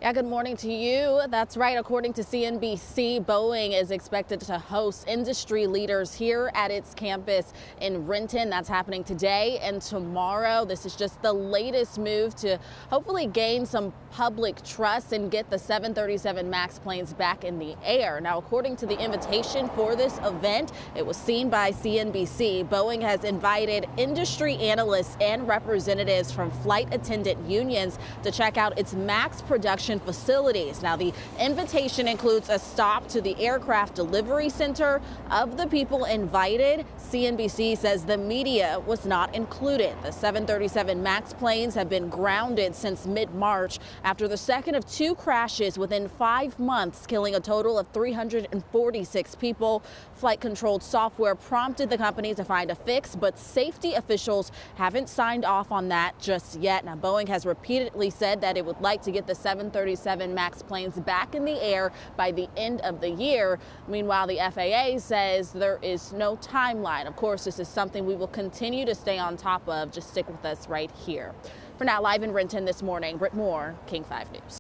Yeah, good morning to you. That's right. According to CNBC, Boeing is expected to host industry leaders here at its campus in Renton. That's happening today and tomorrow. This is just the latest move to hopefully gain some public trust and get the 737 MAX planes back in the air. Now, according to the invitation for this event, it was seen by CNBC. Boeing has invited industry analysts and representatives from flight attendant unions to check out its MAX production facilities. Now, the invitation includes a stop to the aircraft delivery center. Of the people invited, CNBC says the media was not included. The 737 MAX planes have been grounded since mid-March after the second of two crashes within 5 months, killing a total of 346 people. Flight-controlled software prompted the company to find a fix, but safety officials haven't signed off on that just yet. Now, Boeing has repeatedly said that it would like to get the 737 MAX planes back in the air by the end of the year. Meanwhile, the FAA says there is no timeline. Of course, this is something we will continue to stay on top of. Just stick with us right here. For now, live in Renton this morning, Britt Moore, King 5 News.